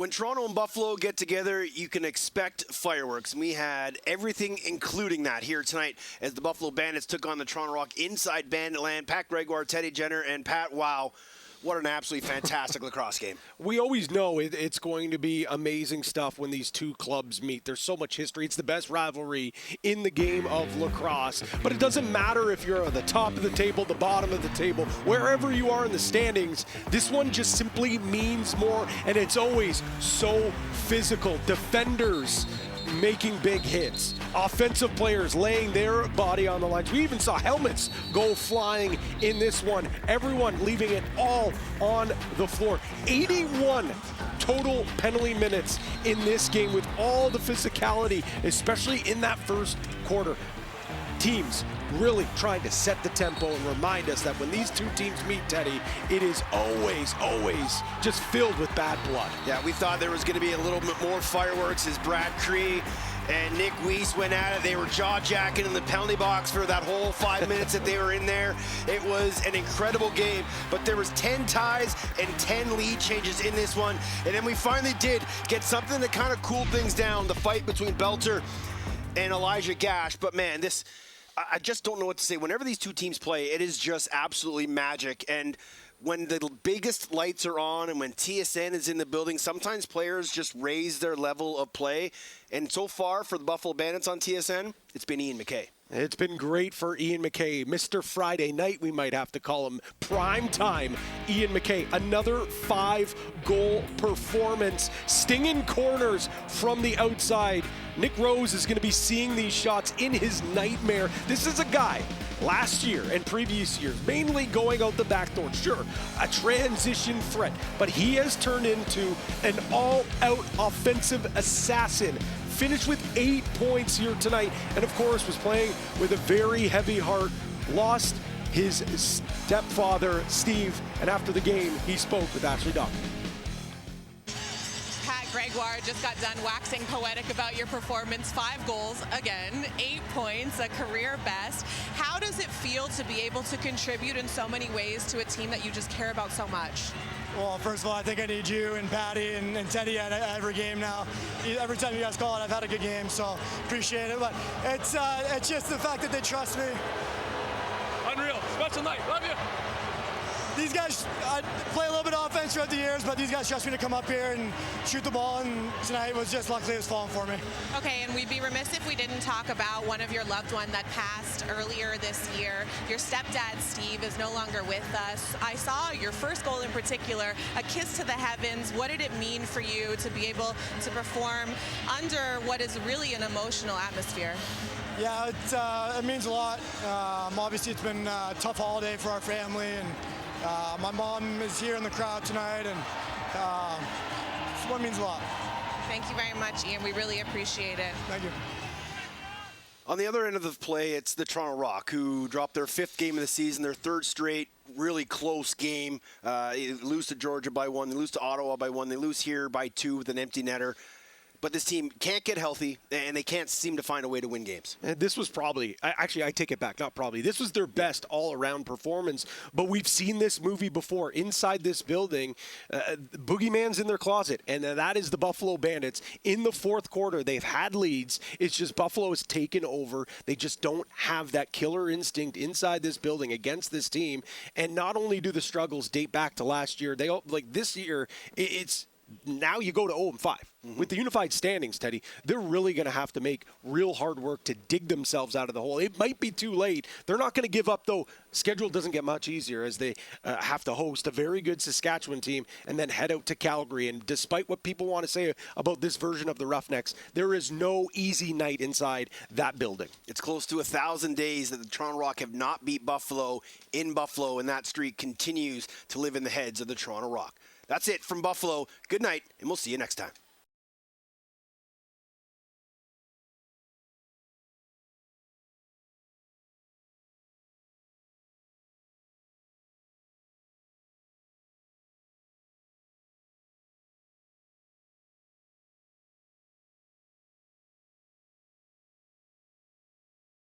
When Toronto and Buffalo get together, you can expect fireworks. And we had everything, including that, here tonight as the Buffalo Bandits took on the Toronto Rock inside Banditland. Pat Gregoire, Teddy Jenner, and Pat, wow. What an absolutely fantastic lacrosse game. We always know it's going to be amazing stuff when these two clubs meet. There's so much history. It's the best rivalry in the game of lacrosse. But it doesn't matter if you're at the top of the table, the bottom of the table, wherever you are in the standings. This one just simply means more, and it's always so physical. Defenders making big hits. Offensive players laying their body on the lines. We even saw helmets go flying in this one. Everyone leaving it all on the floor. 81 total penalty minutes in this game with all the physicality, especially in that first quarter. Teams really trying to set the tempo and remind us that when these two teams meet, Teddy, it is always just filled with bad blood. Yeah, we thought there was going to be a little bit more fireworks as Brad Cree and Nick Weiss went at it. They were jaw-jacking in the penalty box for that whole 5 minutes that they were in there. It was an incredible game, but there was 10 ties and 10 lead changes in this one. And then we finally did get something that kind of cooled things down, the fight between Belter and Elijah Gash. But man, I just don't know what to say. Whenever these two teams play, it is just absolutely magic. And when the biggest lights are on and when TSN is in the building, sometimes players just raise their level of play. And so far for the Buffalo Bandits on TSN, it's been Ian MacKay. It's been great for Ian MacKay. Mr. Friday Night, we might have to call him. Prime time, Ian MacKay. Another 5-goal performance. Stinging corners from the outside. Nick Rose is going to be seeing these shots in his nightmare. This is a guy, last year and previous years, mainly going out the back door. Sure, a transition threat, but he has turned into an all-out offensive assassin. Finished with 8 points here tonight, and of course was playing with a very heavy heart. Lost his stepfather, Steve, and after the game, he spoke with Ashley Dock. Pat Gregoire just got done waxing poetic about your performance. 5 goals, again, 8 points, a career best. How does it feel to be able to contribute in so many ways to a team that you just care about so much? Well, first of all, I think I need you and Patty and Teddy at every game now. Every time you guys call it, I've had a good game, so appreciate it. But it's just the fact that they trust me. Unreal, special night, love you. These guys, I play a little bit of offense throughout the years, but these guys trust me to come up here and shoot the ball, and tonight was just luckily it was falling for me. Okay, and we'd be remiss if we didn't talk about one of your loved one that passed earlier this year. Your stepdad, Steve, is no longer with us. I saw your first goal in particular, a kiss to the heavens. What did it mean for you to be able to perform under what is really an emotional atmosphere? Yeah, it means a lot. Obviously, it's been a tough holiday for our family, and my mom is here in the crowd tonight, and it's what means a lot. Thank you very much, Ian. We really appreciate it. Thank you. On the other end of the play, it's the Toronto Rock, who dropped their 5th game of the season, their 3rd straight really close game. They lose to Georgia by 1, they lose to Ottawa by 1, they lose here by 2 with an empty netter. But this team can't get healthy, and they can't seem to find a way to win games. And this was probably, actually I take it back, not probably, this was their best all-around performance. But we've seen this movie before. Inside this building, Boogeyman's in their closet, and that is the Buffalo Bandits. In the 4th quarter, they've had leads. It's just Buffalo has taken over. They just don't have that killer instinct inside this building against this team. And not only do the struggles date back to last year, they like this year, it's now you go to 0-5. With the unified standings, Teddy, they're really going to have to make real hard work to dig themselves out of the hole. It might be too late. They're not going to give up, though. Schedule doesn't get much easier as they have to host a very good Saskatchewan team and then head out to Calgary. And despite what people want to say about this version of the Roughnecks, there is no easy night inside that building. It's close to 1,000 days that the Toronto Rock have not beat Buffalo in Buffalo, and that streak continues to live in the heads of the Toronto Rock. That's it from Buffalo. Good night, and we'll see you next time.